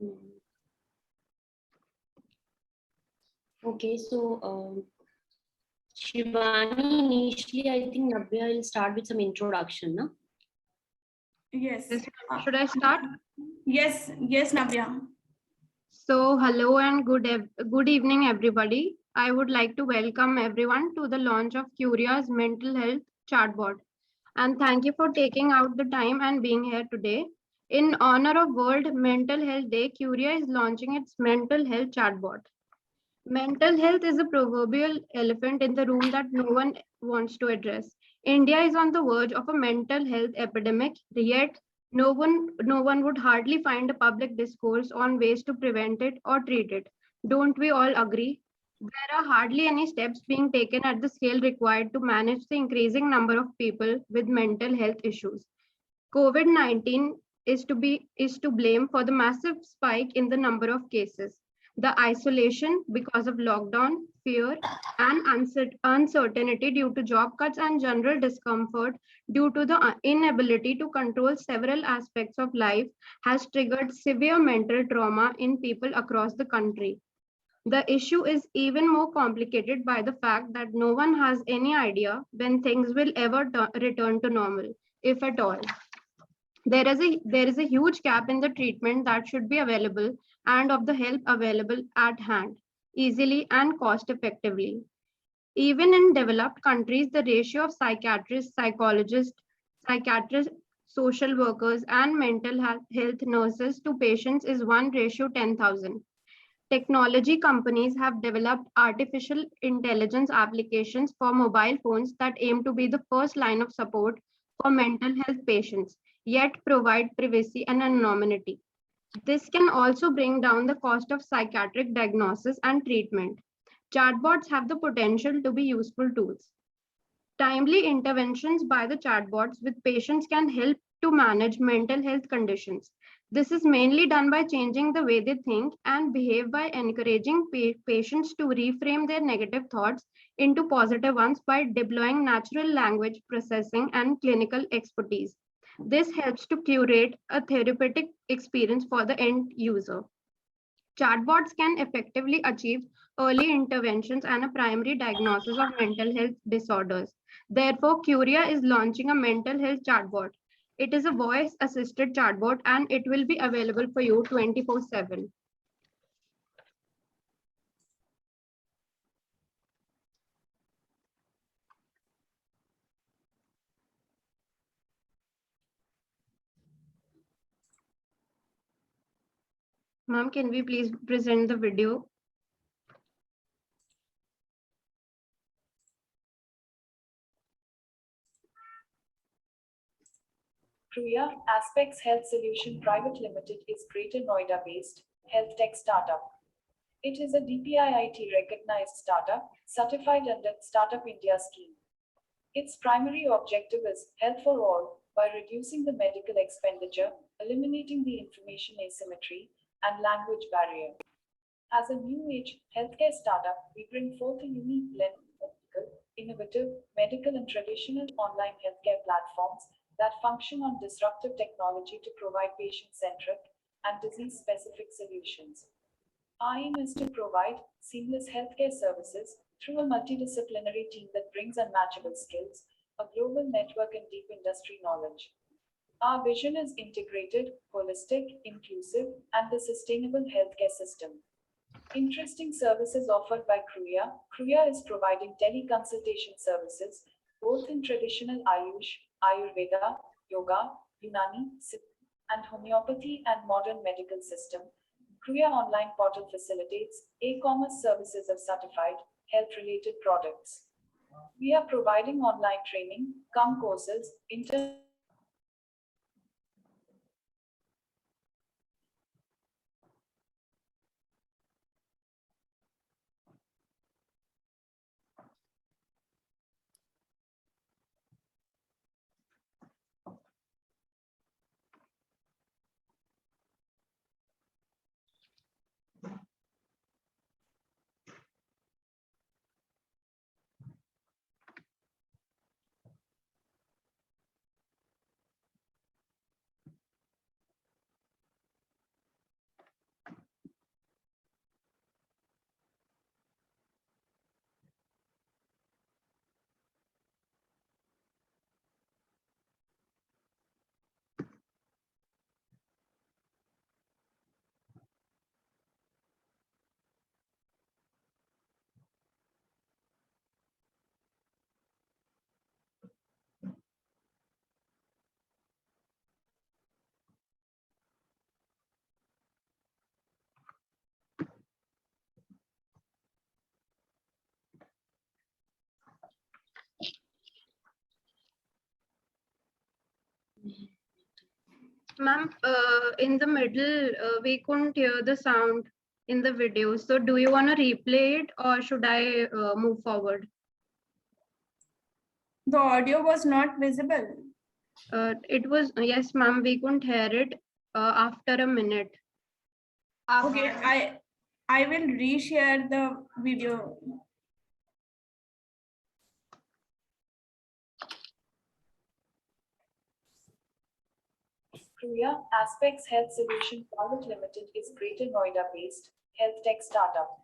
Mm. Okay, so Shivani, initially, I think Navya will start with some introduction, no? Yes. Should I start? Yes, Navya. So, hello and good evening, everybody. I would like to welcome everyone to the launch of Curia's mental health chatbot. And thank you for taking out the time and being here today. In honor of World Mental Health Day, Curia is launching its mental health chatbot. Mental health is a proverbial elephant in the room that no one wants to address. India is on the verge of a mental health epidemic, yet no one would hardly find a public discourse on ways to prevent it or treat it. Don't we all agree? There are hardly any steps being taken at the scale required to manage the increasing number of people with mental health issues. COVID-19 is to blame for the massive spike in the number of cases. The isolation because of lockdown, fear, and uncertainty due to job cuts and general discomfort due to the inability to control several aspects of life has triggered severe mental trauma in people across the country. The issue is even more complicated by the fact that no one has any idea when things will ever return to normal, if at all. There is a huge gap in the treatment that should be available and of the help available at hand, easily and cost effectively. Even in developed countries, the ratio of psychiatrists, social workers, and mental health nurses to patients is 1:10,000. Technology companies have developed artificial intelligence applications for mobile phones that aim to be the first line of support for mental health patients, yet provide privacy and anonymity. This can also bring down the cost of psychiatric diagnosis and treatment. Chatbots have the potential to be useful tools. Timely interventions by the chatbots with patients can help to manage mental health conditions. This is mainly done by changing the way they think and behave by encouraging patients to reframe their negative thoughts into positive ones by deploying natural language processing and clinical expertise. This helps to curate a therapeutic experience for the end user. Chatbots can effectively achieve early interventions and a primary diagnosis of mental health disorders. Therefore, Curia is launching a mental health chatbot. It is a voice assisted chatbot and it will be available for you 24/7. Ma'am, can we please present the video? Cruya Aspects Health Solution Private Limited is Greater Noida-based health tech startup. It is a DPIIT recognized startup, certified under Startup India scheme. Its primary objective is health for all by reducing the medical expenditure, eliminating the information asymmetry, and language barrier. As a new age healthcare startup, we bring forth a unique blend of ethical, innovative, medical, and traditional online healthcare platforms that function on disruptive technology to provide patient centric and disease specific solutions. Our aim is to provide seamless healthcare services through a multidisciplinary team that brings unmatchable skills, a global network, and deep industry knowledge. Our vision is integrated, holistic, inclusive, and the sustainable healthcare system. Interesting services offered by Kruya. Kruya is providing teleconsultation services both in traditional Ayush, Ayurveda, Yoga, Unani, Siddha, and homeopathy and modern medical system. Kruya online portal facilitates e-commerce services of certified health-related products. We are providing online training, come courses, Ma'am, in the middle, we couldn't hear the sound in the video. So do you want to replay it or should I move forward? The audio was not visible. It was, yes, ma'am, we couldn't hear it after a minute. Okay, I will reshare the video. Kruya Aspects Health Solution Private Limited is Greater Noida based health tech startup.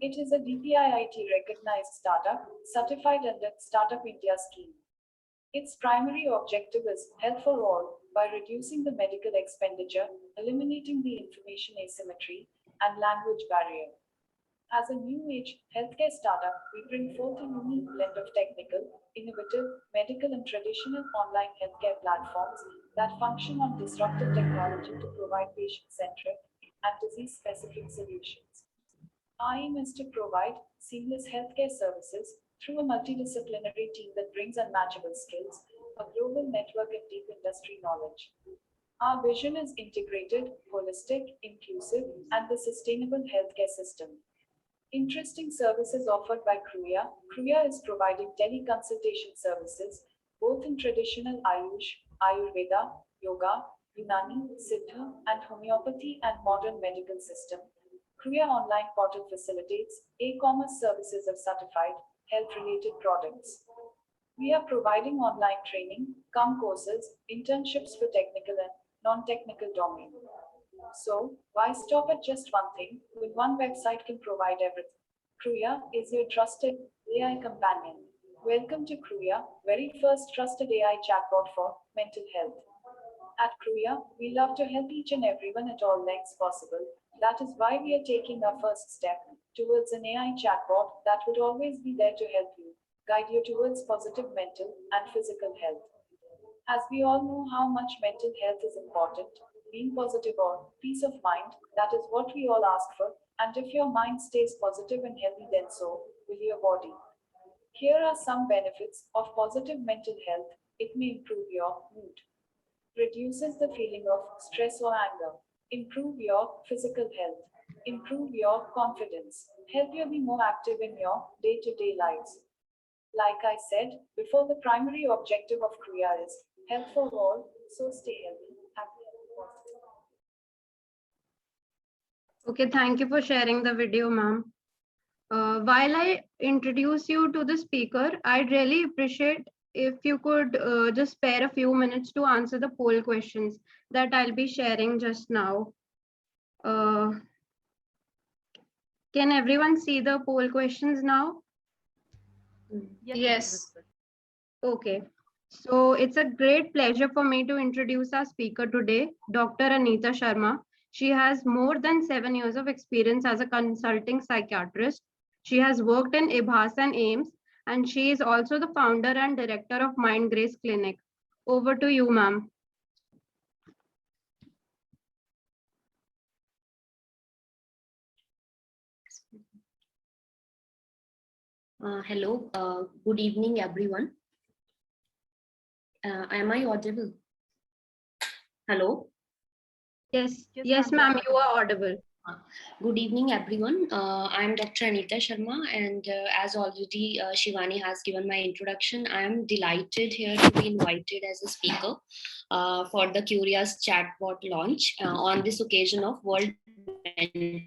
It is a DPIIT recognized startup certified under Startup India scheme. Its primary objective is health for all by reducing the medical expenditure, eliminating the information asymmetry, and language barrier. As a new age healthcare startup, we bring forth a unique blend of technical, innovative, medical, and traditional online healthcare platforms that function on disruptive technology to provide patient centric and disease specific solutions. Our aim is to provide seamless healthcare services through a multidisciplinary team that brings unmatchable skills, a global network, and deep industry knowledge. Our vision is integrated, holistic, inclusive, and the sustainable healthcare system. Interesting services offered by Kruya. Kruya is providing teleconsultation services both in traditional Ayush, Ayurveda, Yoga, Unani, Siddha, and homeopathy and modern medical system. Kruya online portal facilitates e-commerce services of certified health-related products. We are providing online training, courses, internships for technical and non-technical domain. So, why stop at just one thing when one website can provide everything? Kruya is your trusted AI companion. Welcome to Kruya, very first trusted AI chatbot for mental health. At Kruya, we love to help each and everyone at all lengths possible. That is why we are taking our first step towards an AI chatbot that would always be there to help you, guide you towards positive mental and physical health. As we all know how much mental health is important, being positive or peace of mind, that is what we all ask for. And if your mind stays positive and healthy, then so will your body. Here are some benefits of positive mental health. It may improve your mood, reduces the feeling of stress or anger, improve your physical health, improve your confidence, help you be more active in your day to day lives. Like I said before, the primary objective of Kriya is health for all, so stay healthy, happy, and positive. Okay, thank you for sharing the video, ma'am. While I introduce you to the speaker, I'd really appreciate if you could just spare a few minutes to answer the poll questions that I'll be sharing just now. Can everyone see the poll questions now? Yes. Okay. So it's a great pleasure for me to introduce our speaker today, Dr. Anita Sharma. She has more than 7 years of experience as a consulting psychiatrist. She has worked in IBHAS and AIMS, and she is also the founder and director of Mind Grace Clinic. Over to you, ma'am. Hello, good evening, everyone. Am I audible? Hello? Yes, ma'am, you are audible. Good evening, everyone. I'm Dr. Anita Sharma, and as already Shivani has given my introduction, I am delighted here to be invited as a speaker for the Curious Chatbot launch on this occasion of World Mental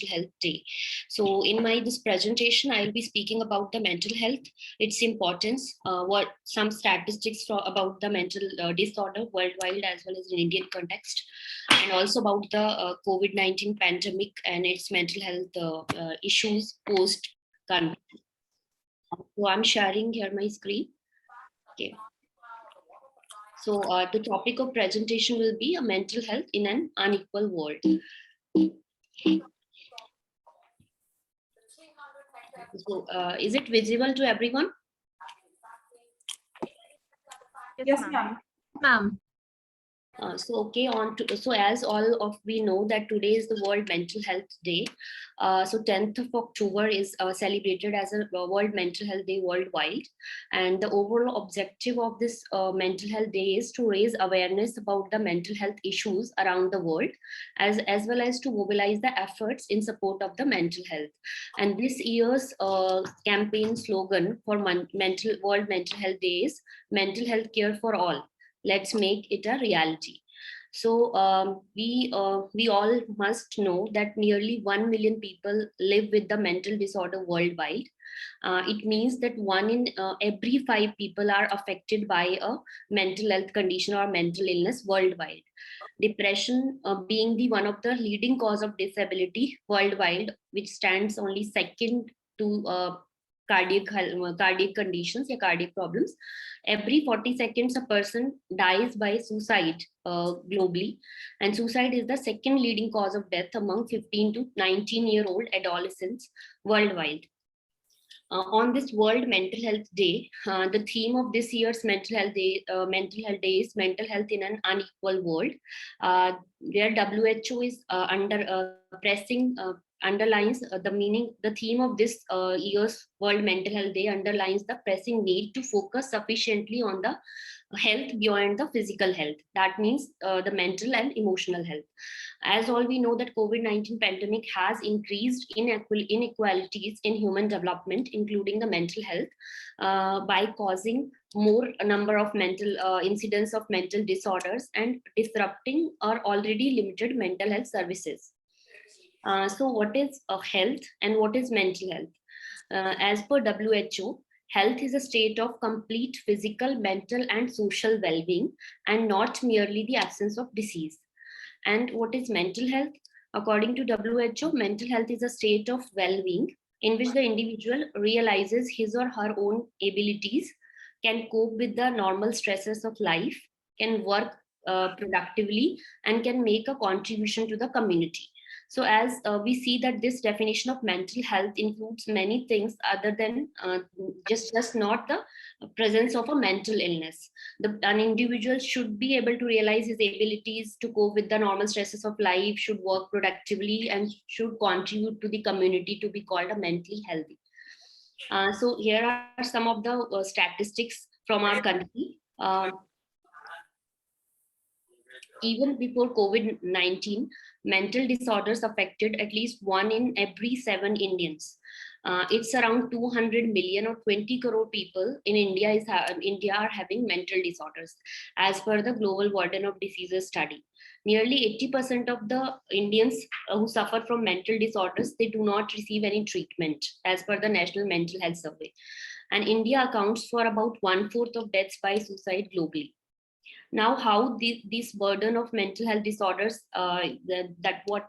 Health Day. So in this presentation, I'll be speaking about the mental health, its importance, what some statistics about the mental disorder worldwide as well as in Indian context, and also about the COVID-19 pandemic and its mental health issues post pandemic. So I'm sharing here my screen. Okay. So the topic of presentation will be a mental health in an unequal world. So is it visible to everyone? Yes, ma'am. Ma'am. So as all of we know that today is the World Mental Health Day. So 10th of October is celebrated as a World Mental Health Day worldwide. And the overall objective of this Mental Health Day is to raise awareness about the mental health issues around the world, as well as to mobilize the efforts in support of the mental health. And this year's campaign slogan for World Mental Health Day is Mental Health Care for All. Let's make it a reality. So we all must know that nearly 1 million people live with the mental disorder worldwide. It means that one in every 5 people are affected by a mental health condition or mental illness worldwide. Depression being the one of the leading cause of disability worldwide, which stands only second to cardiac conditions or cardiac problems. Every 40 seconds, a person dies by suicide globally, and suicide is the second leading cause of death among 15 to 19-year-old adolescents worldwide. On this World Mental Health Day, the theme of this year's Mental Health Day is mental health in an unequal world. Where WHO is underlines the meaning. The theme of this year's World Mental Health Day underlines the pressing need to focus sufficiently on the health beyond the physical health. That means the mental and emotional health. As all we know that COVID-19 pandemic has increased inequalities in human development, including the mental health, by causing more number of mental incidents of mental disorders and disrupting our already limited mental health services. So what is health and what is mental health? As per WHO, health is a state of complete physical, mental, and social well-being, and not merely the absence of disease. And what is mental health? According to WHO, mental health is a state of well-being in which the individual realizes his or her own abilities, can cope with the normal stresses of life, can work productively, and can make a contribution to the community. So as we see that this definition of mental health includes many things other than just not the presence of a mental illness. An individual should be able to realize his abilities to cope with the normal stresses of life, should work productively, and should contribute to the community to be called a mentally healthy. So here are some of the statistics from our country. Even before COVID-19, mental disorders affected at least 1 in every 7 Indians. It's around 200 million or 20 crore people in India are having mental disorders, as per the Global Burden of Diseases study. Nearly 80% of the Indians who suffer from mental disorders, they do not receive any treatment, as per the National Mental Health Survey. And India accounts for about 1/4 of deaths by suicide globally. Now, how this burden of mental health disorders, that what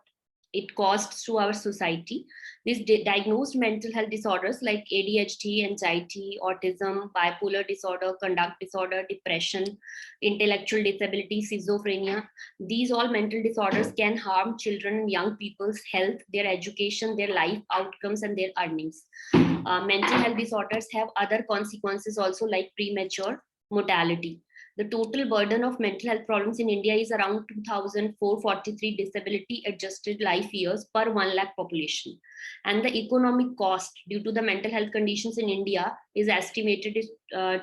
it costs to our society. These diagnosed mental health disorders like ADHD, anxiety, autism, bipolar disorder, conduct disorder, depression, intellectual disability, schizophrenia, these all mental disorders can harm children and young people's health, their education, their life outcomes, and their earnings. Mental health disorders have other consequences also, like premature mortality. The total burden of mental health problems in India is around 2,443 disability adjusted life years per 1 lakh population. And the economic cost due to the mental health conditions in India is estimated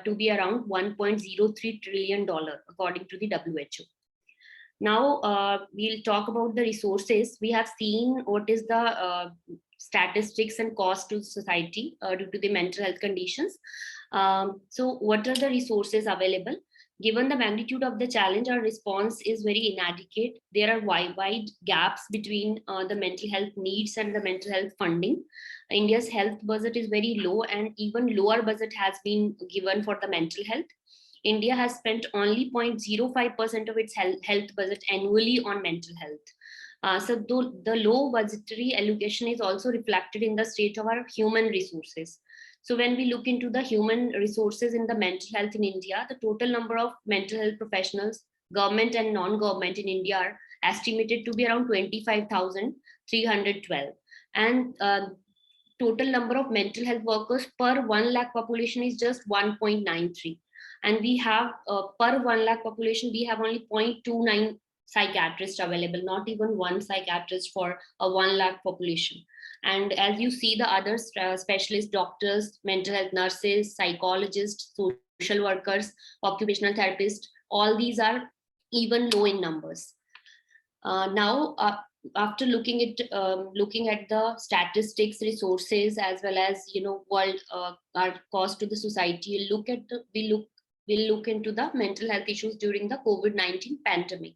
to be around $1.03 trillion, according to the WHO. Now, we'll talk about the resources. We have seen what is the statistics and cost to society due to the mental health conditions. So what are the resources available? Given the magnitude of the challenge, our response is very inadequate. There are wide gaps between the mental health needs and the mental health funding. India's health budget is very low, and even lower budget has been given for the mental health. India has spent only 0.05% of its health budget annually on mental health. So the low budgetary allocation is also reflected in the state of our human resources. So when we look into the human resources in the mental health in India, the total number of mental health professionals, government and non-government in India, are estimated to be around 25,312. And total number of mental health workers per 1 lakh population is just 1.93. And we have per 1 lakh population, we have only 0.29 psychiatrists available, not even one psychiatrist for a 1 lakh population. And as you see, the other specialists, doctors, mental health nurses, psychologists, social workers, occupational therapists, all these are even low in numbers. Now, after looking at the statistics, resources, as well as world our cost to the society, we'll look into the mental health issues during the COVID-19 pandemic.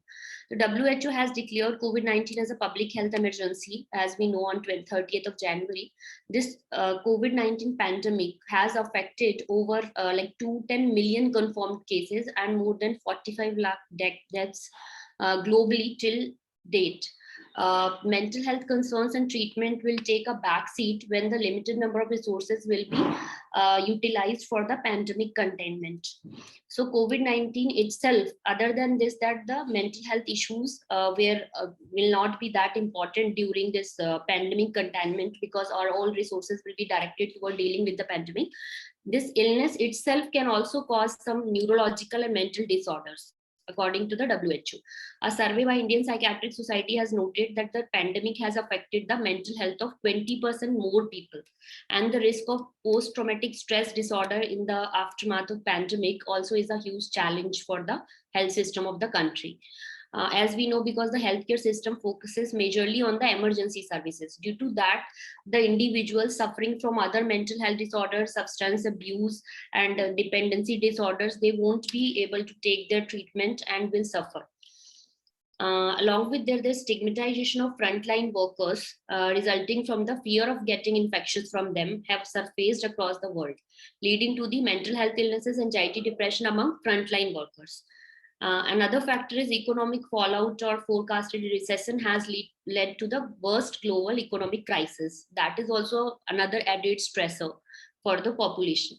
The WHO has declared COVID-19 as a public health emergency, as we know, on 30th of January. This COVID-19 pandemic has affected over 210 million confirmed cases and more than 45 lakh deaths globally till date. Mental health concerns and treatment will take a backseat when the limited number of resources will be utilized for the pandemic containment. So COVID-19 itself, other than this, that the mental health issues will not be that important during this pandemic containment, because all resources will be directed toward dealing with the pandemic. This illness itself can also cause some neurological and mental disorders, according to the WHO. A survey by Indian Psychiatric Society has noted that the pandemic has affected the mental health of 20% more people. And the risk of post-traumatic stress disorder in the aftermath of pandemic also is a huge challenge for the health system of the country. As we know, because the healthcare system focuses majorly on the emergency services. Due to that, the individuals suffering from other mental health disorders, substance abuse, and dependency disorders, they won't be able to take their treatment and will suffer. Along with the stigmatization of frontline workers resulting from the fear of getting infections from them have surfaced across the world, leading to the mental health illnesses, anxiety, depression among frontline workers. Another factor is economic fallout or forecasted recession has led to the worst global economic crisis. That is also another added stressor for the population.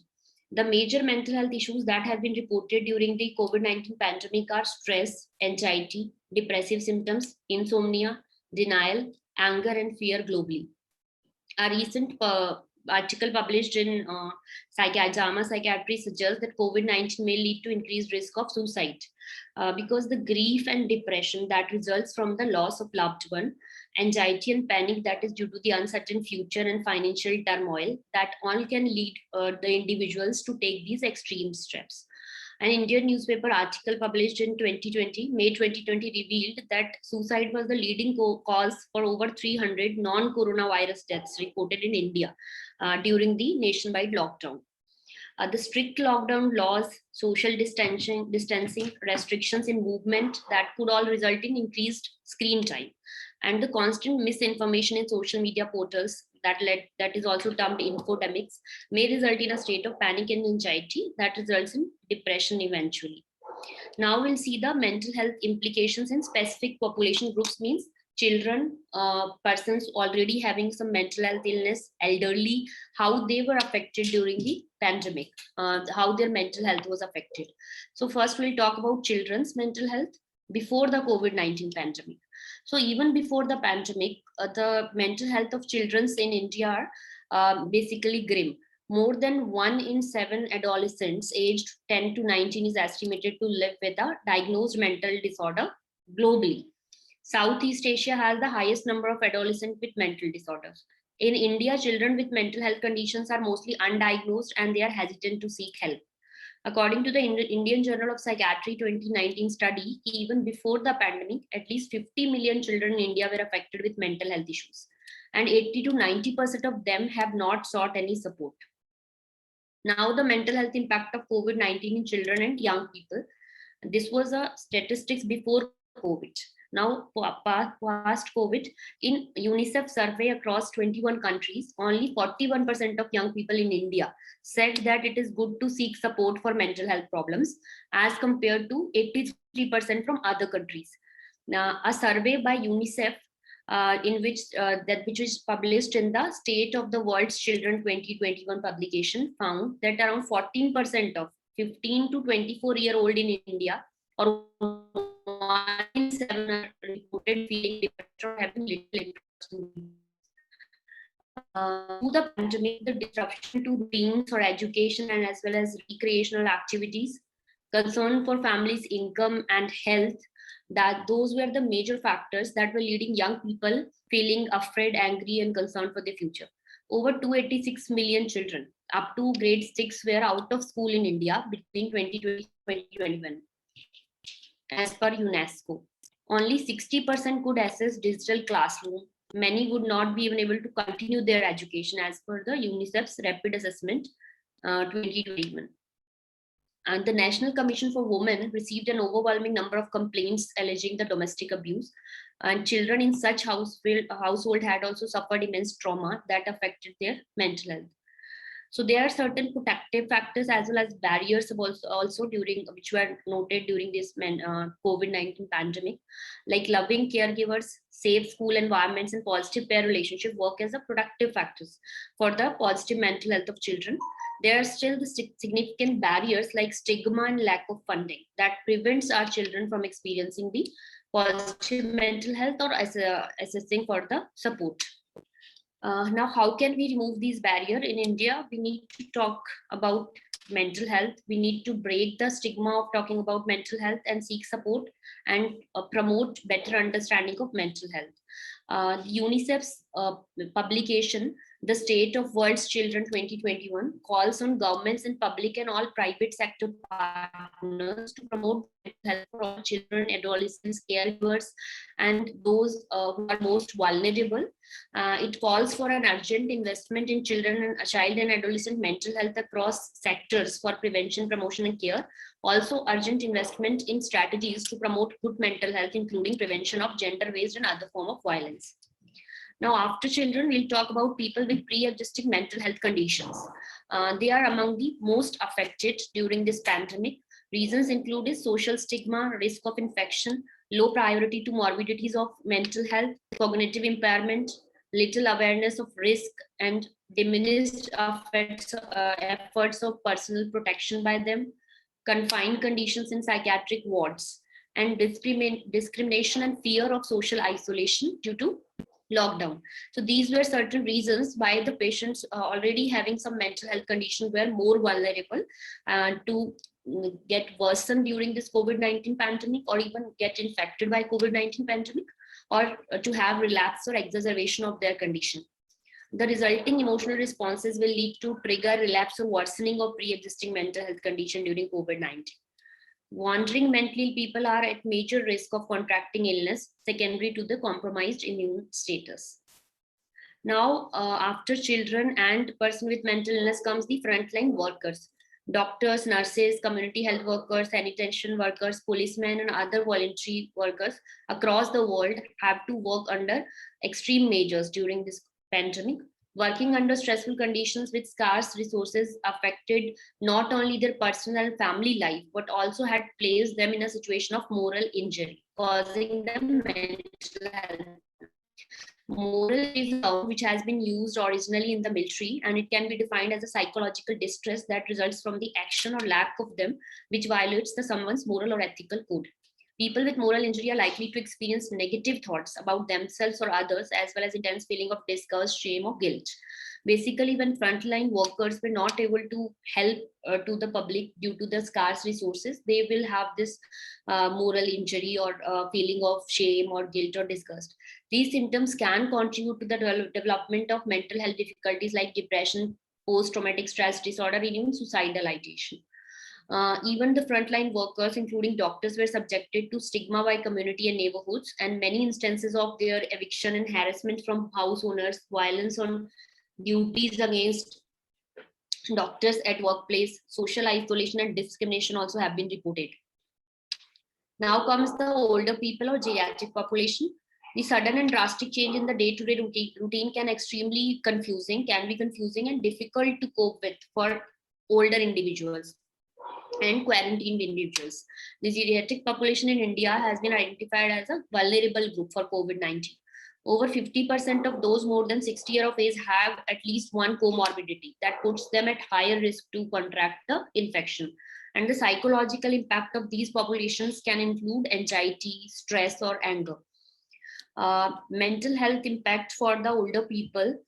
The major mental health issues that have been reported during the COVID-19 pandemic are stress, anxiety, depressive symptoms, insomnia, denial, anger, and fear globally. A recent article published in JAMA Psychiatry suggests that COVID-19 may lead to increased risk of suicide because the grief and depression that results from the loss of loved one, anxiety and panic that is due to the uncertain future, and financial turmoil, that all can lead the individuals to take these extreme steps. An Indian newspaper article published in May 2020 revealed that suicide was the leading cause for over 300 non-coronavirus deaths reported in India during the nationwide lockdown. The strict lockdown laws, social distancing, restrictions in movement, that could all result in increased screen time. And the constant misinformation in social media portals that is also termed infodemics may result in a state of panic and anxiety that results in depression eventually. Now we'll see the mental health implications in specific population groups, means children, persons already having some mental health illness, elderly, how they were affected during the pandemic, how their mental health was affected. So first we'll talk about children's mental health before the COVID-19 pandemic. So even before the pandemic, the mental health of children in India are basically grim. More than 1 in 7 adolescents aged 10 to 19 is estimated to live with a diagnosed mental disorder globally. Southeast Asia has the highest number of adolescents with mental disorders. In India, children with mental health conditions are mostly undiagnosed and they are hesitant to seek help. According to the Indian Journal of Psychiatry 2019 study, even before the pandemic, at least 50 million children in India were affected with mental health issues, and 80 to 90% of them have not sought any support. Now, the mental health impact of COVID-19 in children and young people. This was a statistics before COVID. Now, past COVID, in UNICEF survey across 21 countries, only 41% of young people in India said that it is good to seek support for mental health problems, as compared to 83% from other countries. Now, a survey by UNICEF which was published in the State of the World's Children 2021 publication, found that around 14% of 15 to 24-year-old in India, or 1 in 7, are reported feeling depressed or having little interest in to the pandemic, the disruption to routines or education and as well as recreational activities concern for families' income and health, that those were the major factors that were leading young people feeling afraid, angry, and concerned for the future. Over 286 million children up to grade 6 were out of school in India between 2020 and 2021, as per UNESCO. Only 60% could access digital classroom. Many would not be even able to continue their education as per the UNICEF's Rapid Assessment 2021. And the National Commission for Women received an overwhelming number of complaints alleging the domestic abuse. And children in such household had also suffered immense trauma that affected their mental health. So there are certain protective factors as well as barriers also during which were noted during this COVID-19 pandemic, like loving caregivers, safe school environments, and positive pair relationship work as a productive factors for the positive mental health of children. There are still the significant barriers like stigma and lack of funding that prevents our children from experiencing the positive mental health or assessing for the support. Now, how can we remove these barriers? In India, we need to talk about mental health. We need to break the stigma of talking about mental health and seek support and promote better understanding of mental health. UNICEF's publication, The State of World's Children 2021, calls on governments and public and all private sector partners to promote mental health for all children, adolescents, caregivers, and those who are most vulnerable. It calls for an urgent investment in children and child and adolescent mental health across sectors for prevention, promotion, and care. Also, urgent investment in strategies to promote good mental health, including prevention of gender-based and other form of violence. Now, after children, we'll talk about people with pre-existing mental health conditions. They are among the most affected during this pandemic. Reasons include social stigma, risk of infection, low priority to morbidities of mental health, cognitive impairment, little awareness of risk, and diminished efforts of personal protection by them, confined conditions in psychiatric wards, and discrimination and fear of social isolation due to lockdown. So these were certain reasons why the patients already having some mental health condition were more vulnerable to get worsened during this COVID-19 pandemic, or even get infected by COVID-19 pandemic, or to have relapse or exacerbation of their condition. The resulting emotional responses will lead to trigger relapse or worsening of pre-existing mental health condition during COVID-19. Wandering mentally people are at major risk of contracting illness secondary to the compromised immune status. Now, after children and person with mental illness comes the frontline workers. Doctors, nurses, community health workers, sanitation workers, policemen, and other voluntary workers across the world have to work under extreme measures during this pandemic. Working under stressful conditions with scarce resources affected not only their personal and family life, but also had placed them in a situation of moral injury, causing them mental health. Moral is a term which has been used originally in the military, and it can be defined as a psychological distress that results from the action or lack of them, which violates someone's moral or ethical code. People with moral injury are likely to experience negative thoughts about themselves or others, as well as intense feeling of disgust, shame, or guilt. Basically, when frontline workers were not able to help to the public due to the scarce resources, they will have this moral injury or feeling of shame or guilt or disgust. These symptoms can contribute to the development of mental health difficulties like depression, post-traumatic stress disorder, and even suicidal ideation. Even the frontline workers, including doctors, were subjected to stigma by community and neighborhoods, and many instances of their eviction and harassment from house owners, violence on duties against doctors at workplace, social isolation, and discrimination also have been reported. Now comes the older people or geriatric population. The sudden and drastic change in the day-to-day routine can be confusing and difficult to cope with for older individuals and quarantined individuals. The geriatric population in India has been identified as a vulnerable group for COVID-19. Over 50% of those more than 60 years of age have at least one comorbidity that puts them at higher risk to contract the infection. And the psychological impact of these populations can include anxiety, stress, or anger. Mental health impact for the older people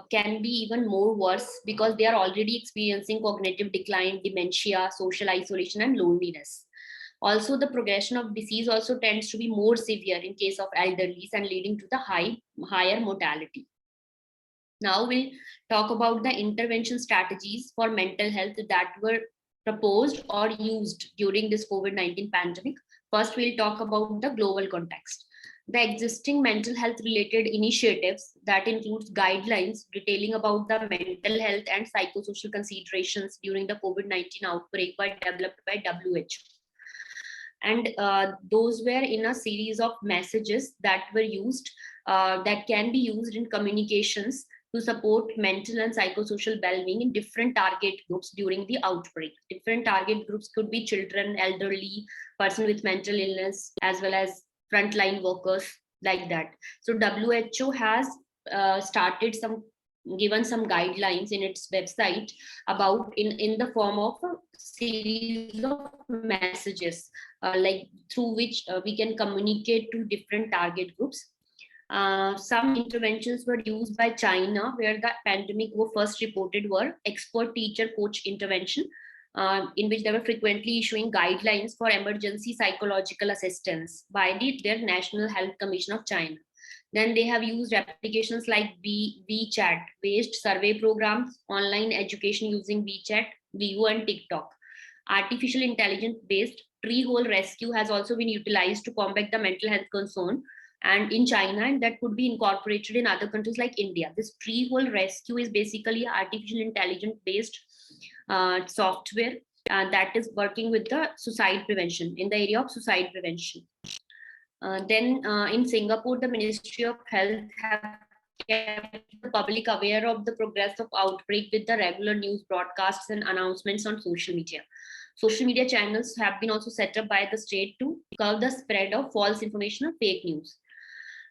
can be even more worse because they are already experiencing cognitive decline, dementia, social isolation, and loneliness. Also, the progression of disease also tends to be more severe in case of elderlies and leading to the higher mortality. Now we'll talk about the intervention strategies for mental health that were proposed or used during this COVID-19 pandemic. First, we'll talk about the global context. The existing mental health related initiatives that includes guidelines detailing about the mental health and psychosocial considerations during the COVID-19 outbreak were developed by WHO. And those were in a series of messages that were used that can be used in communications to support mental and psychosocial well-being in different target groups during the outbreak. Different target groups could be children, elderly, person with mental illness, as well as frontline workers, like that. So WHO has given some guidelines in its website about in the form of a series of messages like through which we can communicate to different target groups. Some interventions were used by China, where the pandemic were first reported were expert teacher coach intervention, in which they were frequently issuing guidelines for emergency psychological assistance by their National Health Commission of China. Then they have used applications like WeChat based survey programs, online education using WeChat, Vivo, and TikTok. Artificial intelligence based tree hole rescue has also been utilized to combat the mental health concern, and in China, and that could be incorporated in other countries like India. This tree hole rescue is basically artificial intelligence based software that is working with the suicide prevention, in the area of suicide prevention. Then in Singapore, the Ministry of Health have kept the public aware of the progress of outbreak with the regular news broadcasts and announcements on social media. Social media channels have been also set up by the state to curb the spread of false information or fake news.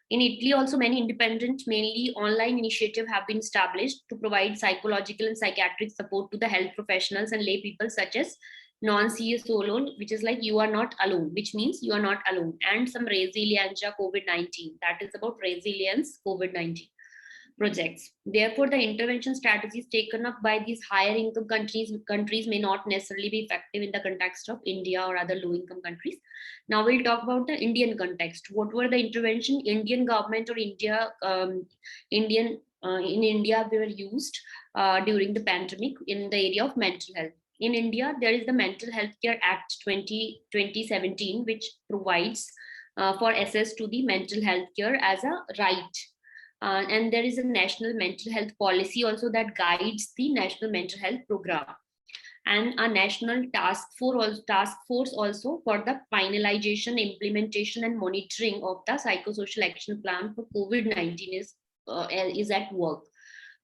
In Italy, also many independent, mainly online initiatives have been established to provide psychological and psychiatric support to the health professionals and lay people, such as non-CA solo, which is like you are not alone, which means you are not alone, and some Resilienza COVID-19, that is about resilience COVID-19 projects. Therefore, the intervention strategies taken up by these higher income countries may not necessarily be effective in the context of India or other low income countries. Now we'll talk about the Indian context. What were the intervention Indian government or in India were used during the pandemic in the area of mental health? In India, there is the Mental Health Care Act 2017, which provides for access to the mental health care as a right. And there is a national mental health policy also that guides the national mental health program, and a national task force also for the finalization, implementation, and monitoring of the psychosocial action plan for COVID-19 is at work.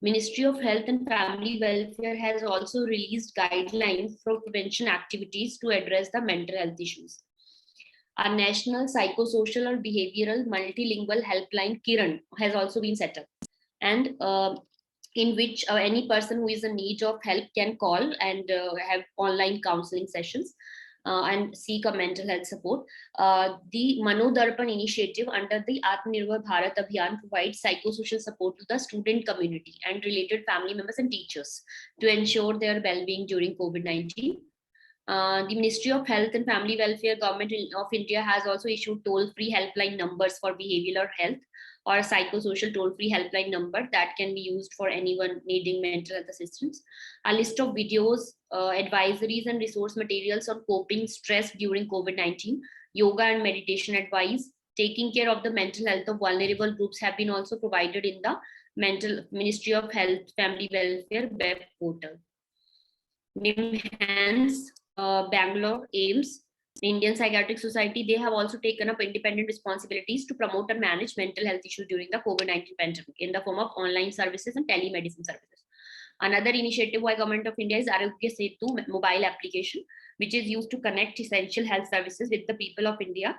Ministry of Health and Family Welfare has also released guidelines for prevention activities to address the mental health issues. A national psychosocial or behavioral multilingual helpline, Kiran, has also been set up, and in which any person who is in need of help can call and have online counseling sessions and seek a mental health support. The Manodarpan initiative under the Atmanirbhar Bharat Abhiyan provides psychosocial support to the student community and related family members and teachers to ensure their well-being during COVID-19. The Ministry of Health and Family Welfare, Government of India has also issued toll-free helpline numbers for behavioral health, or a psychosocial toll-free helpline number that can be used for anyone needing mental health assistance. A list of videos, advisories, and resource materials on coping stress during COVID-19, yoga and meditation advice, taking care of the mental health of vulnerable groups have been also provided in the Ministry of Health Family Welfare web portal. NIMHANS, Bangalore, AIMS, Indian Psychiatric Society, they have also taken up independent responsibilities to promote and manage mental health issues during the COVID-19 pandemic in the form of online services and telemedicine services. Another initiative by Government of India is Arogya Setu mobile application, which is used to connect essential health services with the people of India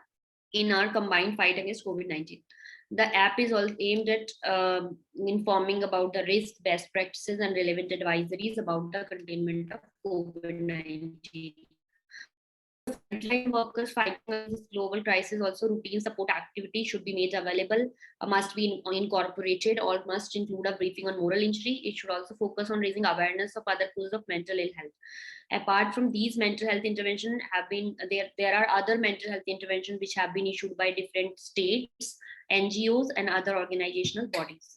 in our combined fight against COVID-19. The app is also aimed at informing about the risk, best practices, and relevant advisories about the containment of COVID-19. frontline workers fighting this global crisis, also routine support activities should be made available, must be incorporated, or must include a briefing on moral injury. It should also focus on raising awareness of other causes of mental ill health. Apart from these mental health interventions, there are other mental health interventions which have been issued by different states, NGOs, and other organizational bodies.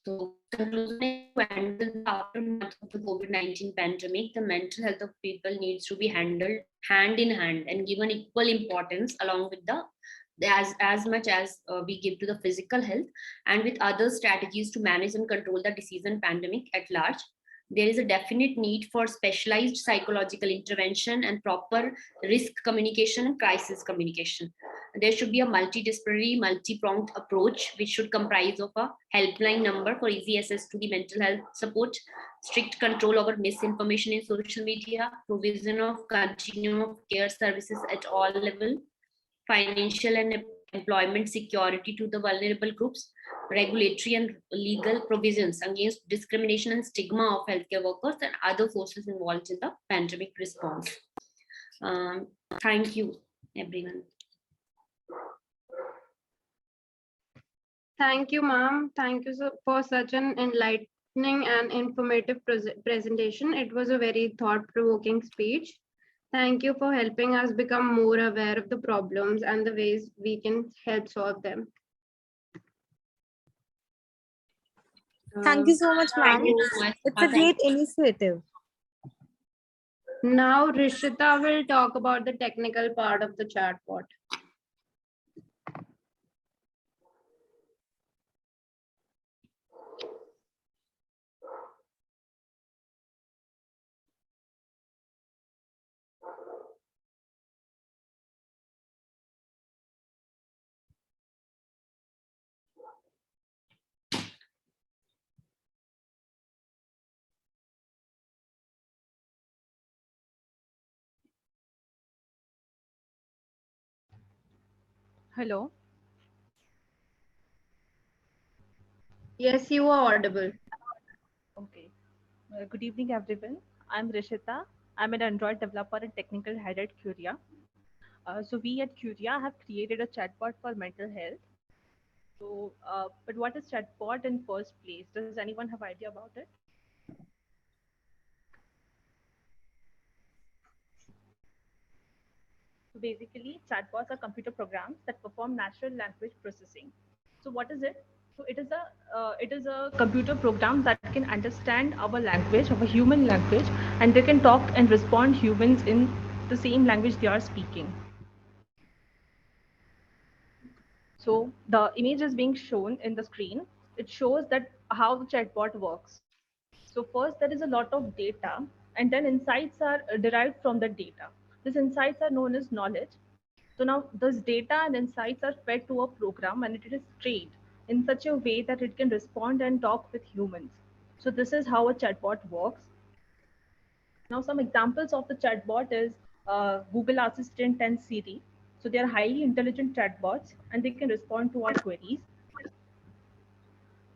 So, conclusion, after the aftermath of the COVID-19 pandemic, the mental health of people needs to be handled hand in hand and given equal importance along with as much as we give to the physical health, and with other strategies to manage and control the disease and pandemic at large. There is a definite need for specialized psychological intervention and proper risk communication and crisis communication. There should be a multidisciplinary, multi-pronged approach, which should comprise of a helpline number for easy access to the mental health support, strict control over misinformation in social media, provision of continuum of care services at all levels, financial and employment security to the vulnerable groups, regulatory and legal provisions against discrimination and stigma of healthcare workers and other forces involved in the pandemic response. Thank you, everyone. Thank you, ma'am. Thank you for such an enlightening and informative presentation. It was a very thought-provoking speech. Thank you for helping us become more aware of the problems and the ways we can help solve them. Thank you so much, ma'am. It's a great initiative. Now, Rishita will talk about the technical part of the chatbot. Hello. Yes, you are audible. Okay. Good evening, everyone. I'm Rishita. I'm an Android developer and technical head at Curia. So we at Curia have created a chatbot for mental health. So, but what is chatbot in first place? Does anyone have idea about it? So basically, chatbots are computer programs that perform natural language processing. So what is it? So it is a computer program that can understand our language, our human language, and they can talk and respond humans in the same language they are speaking. So the image is being shown in the screen. It shows that how the chatbot works. So first there is a lot of data, and then insights are derived from the data. These insights are known as knowledge. So now this data and insights are fed to a program and it is trained in such a way that it can respond and talk with humans. So this is how a chatbot works. Now some examples of the chatbot is Google Assistant and Siri. So they are highly intelligent chatbots and they can respond to our queries.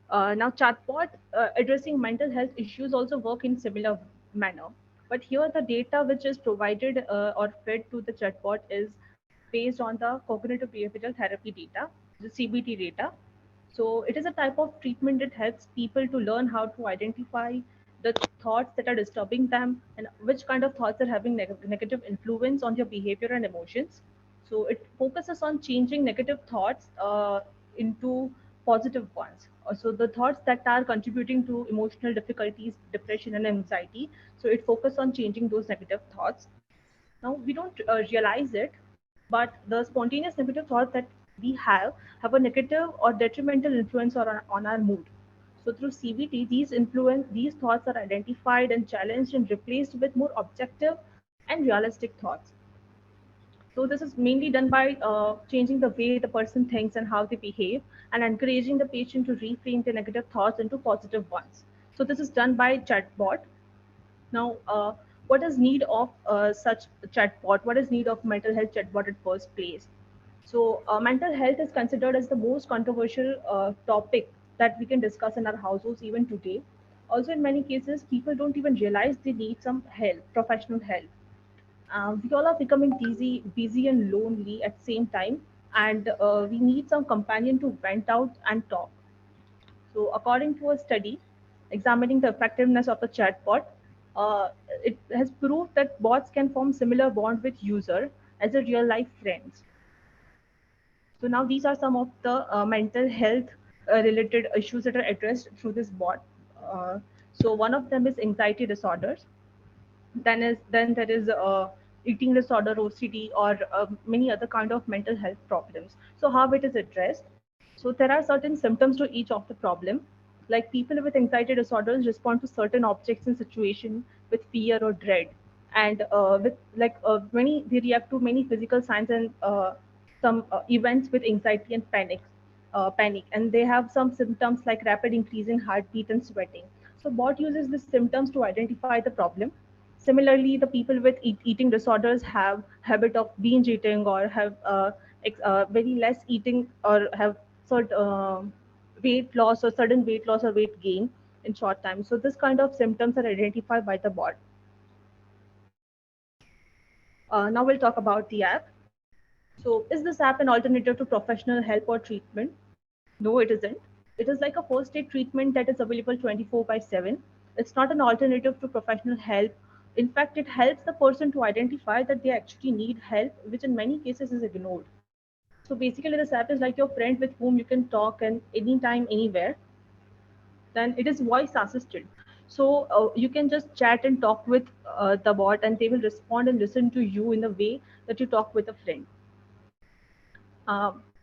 Now chatbot addressing mental health issues also work in similar manner. But here the data which is provided or fed to the chatbot is based on the cognitive behavioral therapy data, the CBT data. So it is a type of treatment that helps people to learn how to identify the thoughts that are disturbing them and which kind of thoughts are having negative influence on their behavior and emotions. So it focuses on changing negative thoughts into positive ones. So the thoughts that are contributing to emotional difficulties, depression, and anxiety. So it focuses on changing those negative thoughts. Now we don't realize it, but the spontaneous negative thoughts that we have a negative or detrimental influence on our mood. So through CBT, these thoughts are identified and challenged and replaced with more objective and realistic thoughts. So this is mainly done by changing the way the person thinks and how they behave, and encouraging the patient to reframe the negative thoughts into positive ones. So this is done by chatbot. Now, what is need of such chatbot? What is need of mental health chatbot at first place? So, mental health is considered as the most controversial topic that we can discuss in our households even today. Also, in many cases, people don't even realize they need some help, professional help. We all are becoming busy and lonely at the same time, and we need some companion to vent out and talk. So, according to a study examining the effectiveness of the chatbot, it has proved that bots can form similar bond with user as a real life friends. So now these are some of the mental health related issues that are addressed through this bot. So one of them is anxiety disorders. Then there is eating disorder, OCD, or many other kind of mental health problems. So how it is addressed? So there are certain symptoms to each of the problem. Like people with anxiety disorders respond to certain objects and situation with fear or dread, and with many they react to many physical signs and some events with anxiety and panic, and they have some symptoms like rapid increase in heartbeat and sweating. So bot uses these symptoms to identify the problem. Similarly, the people with eating disorders have habit of binge eating or have very less eating or have sort weight loss or sudden weight loss or weight gain in short time. So this kind of symptoms are identified by the bot. Now we'll talk about the app. So is this app an alternative to professional help or treatment? No, it isn't. It is like a first aid treatment that is available 24 by 7. It's not an alternative to professional help. In fact, it helps the person to identify that they actually need help, which in many cases is ignored. So basically, this app is like your friend with whom you can talk and anytime, anywhere. Then it is voice assisted. So you can just chat and talk with the bot, and they will respond and listen to you in the way that you talk with a friend.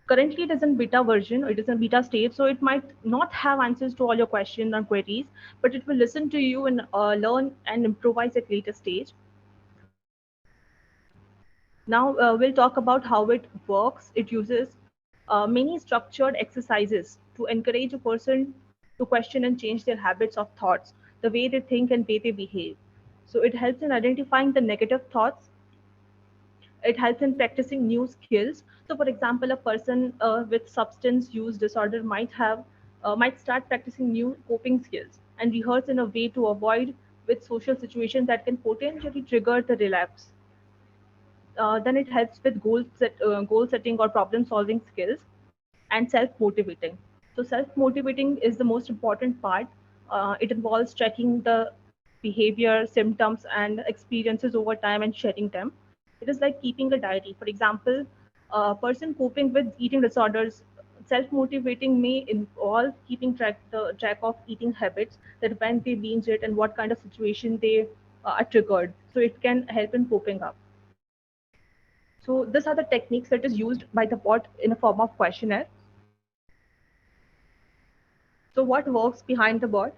Currently, it is in beta version, it is in beta state, so it might not have answers to all your questions and queries, but it will listen to you and learn and improvise at later stage. Now we'll talk about how it works. It uses many structured exercises to encourage a person to question and change their habits of thoughts, the way they think and way they behave. So it helps in identifying the negative thoughts. It helps in practicing new skills. So for example, a person with substance use disorder might start practicing new coping skills and rehearse in a way to avoid with social situations that can potentially trigger the relapse. Then it helps with goal setting or problem solving skills and self motivating. So self motivating is the most important part. It involves tracking the behavior, symptoms, and experiences over time and sharing them. It is like keeping a diary. For example, a person coping with eating disorders, self motivating may involve keeping track of eating habits, that when they binge it and what kind of situation they are triggered. So it can help in coping up. So these are the techniques that is used by the bot in a form of questionnaire. So what works behind the bot?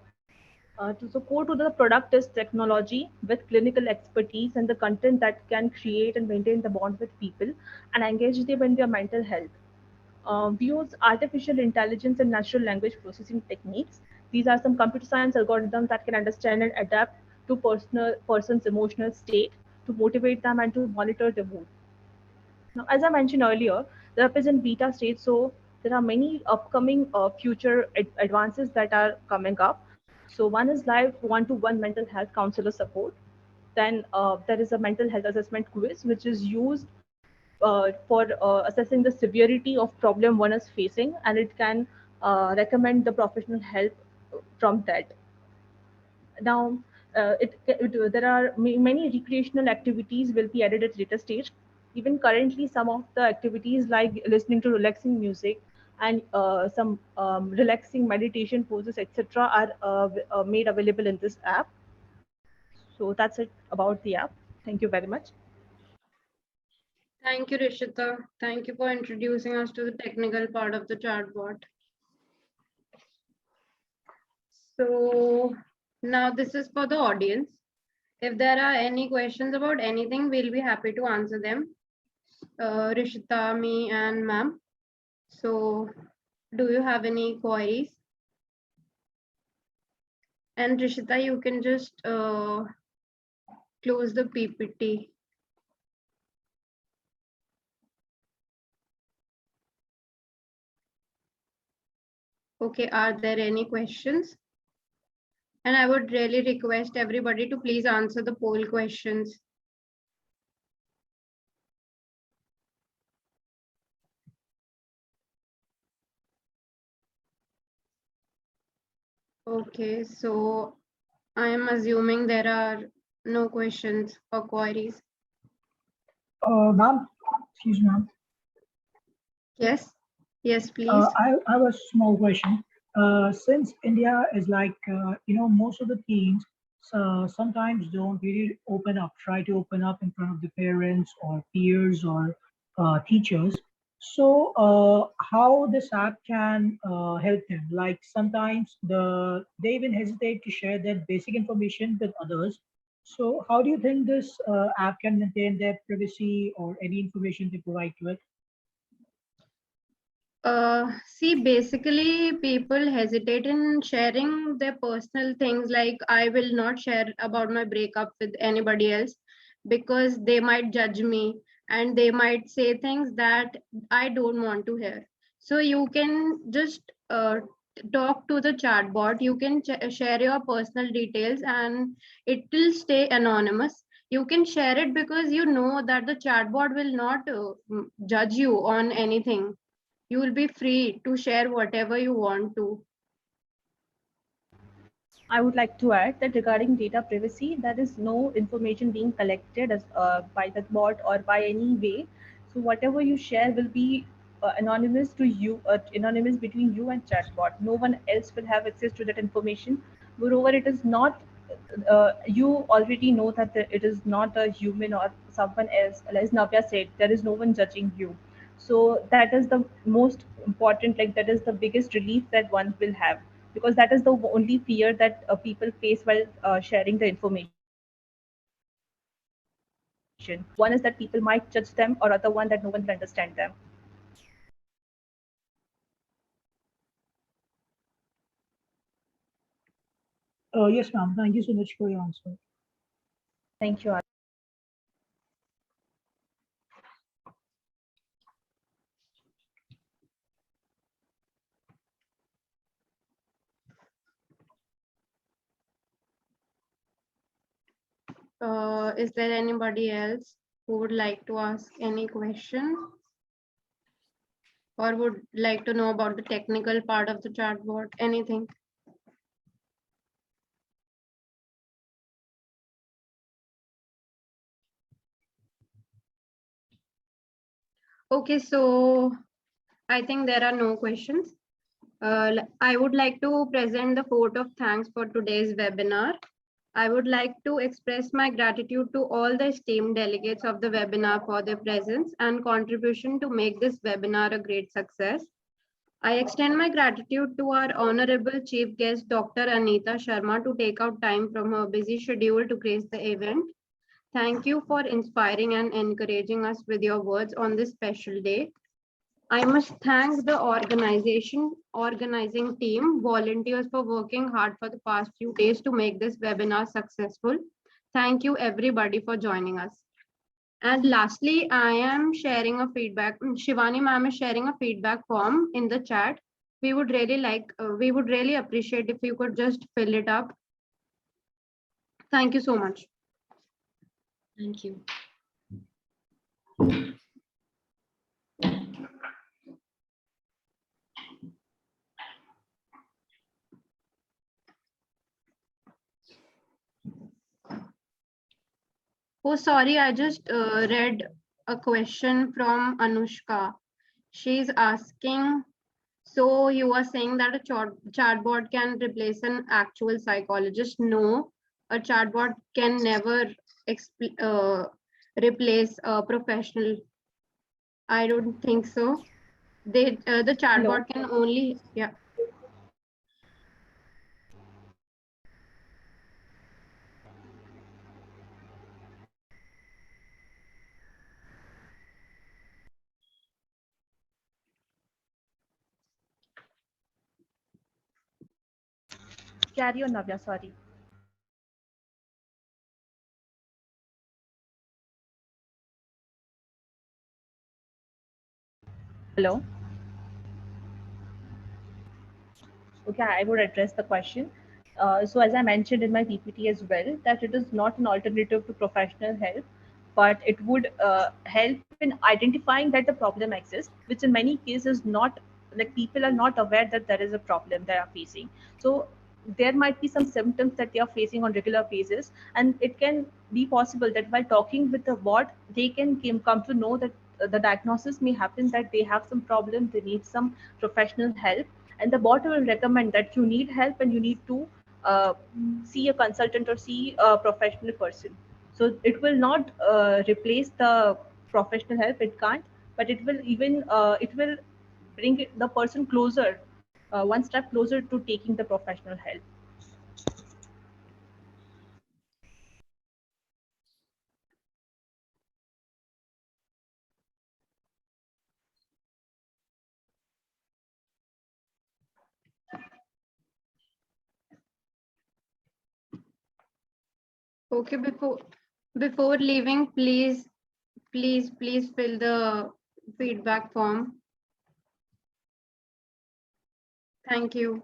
To support to the product is technology with clinical expertise and the content that can create and maintain the bond with people and engage them in their mental health. We use artificial intelligence and natural language processing techniques. These are some computer science algorithms that can understand and adapt to person's emotional state to motivate them and to monitor their mood. Now, as I mentioned earlier, the app is in beta state, so there are many upcoming future advances that are coming up. So one is live one-to-one mental health counselor support. Then there is a mental health assessment quiz, which is used for assessing the severity of problem one is facing, and it can recommend the professional help from that. Now, there are many recreational activities will be added at later stage. Even currently, some of the activities like listening to relaxing music and some relaxing meditation poses, etc., are made available in this app. So that's it about the app. Thank you very much. Thank you, Rishita. Thank you for introducing us to the technical part of the chatbot. So now this is for the audience. If there are any questions about anything, we'll be happy to answer them. Rishita, me, and ma'am. So do you have any queries? And Rishita, you can just close the PPT. Okay, are there any questions? And I would really request everybody to please answer the poll questions. Okay, so I am assuming there are no questions or queries. Ma'am, excuse me, ma'am. Yes, yes, please. I have a small question. Since India is like, most of the teens sometimes don't really try to open up in front of the parents or peers or teachers. So, how this app can help them? Like sometimes they even hesitate to share their basic information with others. So, how do you think this app can maintain their privacy or any information they provide to it? See, basically, people hesitate in sharing their personal things. Like, I will not share about my breakup with anybody else because they might judge me and they might say things that I don't want to hear. So, you can just talk to the chatbot. You can share your personal details and it will stay anonymous. You can share it because you know that the chatbot will not judge you on anything. You will be free to share whatever you want to. I would like to add that regarding data privacy, there is no information being collected by the bot or by any way. So whatever you share will be anonymous to you, anonymous between you and chatbot. No one else will have access to that information. Moreover, it is not. You already know that it is not a human or someone else. As Navya said, there is no one judging you. So that is the most important. Like that is the biggest relief that one will have, because that is the only fear that people face while sharing the information. One is that people might judge them, or other one that no one will understand them. Yes, ma'am. Thank you so much for your answer. Thank you. Is there anybody else who would like to ask any question or would like to know about the technical part of the chatbot? Anything? Okay, so I think there are no questions. I would like to present the vote of thanks for today's webinar. I would like to express my gratitude to all the esteemed delegates of the webinar for their presence and contribution to make this webinar a great success. I extend my gratitude to our honorable chief guest, Dr. Anita Sharma, to take out time from her busy schedule to grace the event. Thank you for inspiring and encouraging us with your words on this special day. I must thank the organizing team, volunteers for working hard for the past few days to make this webinar successful. Thank you everybody for joining us. And lastly, I am sharing a feedback. Shivani ma'am is sharing a feedback form in the chat. We would really appreciate if you could just fill it up. Thank you so much. Thank you. Oh, sorry, I just read a question from Anushka. She's asking, so you are saying that a chatbot can replace an actual psychologist? No, a chatbot can never replace a professional. I don't think so. The chatbot can only, yeah. Carry on, Navya. Sorry. Hello. Okay, I would address the question. So as I mentioned in my PPT as well, that it is not an alternative to professional help, but it would help in identifying that the problem exists, which in many cases not, like, people are not aware that there is a problem they are facing. So there might be some symptoms that they are facing on regular basis, and it can be possible that while talking with the bot, they can come to know that the diagnosis may happen that they have some problem, they need some professional help, and the bot will recommend that you need help and you need to see a consultant or see a professional person. So it will not replace the professional help, it can't, but it will even bring the person closer, one step closer to taking the professional help. Okay, before leaving, please fill the feedback form. Thank you.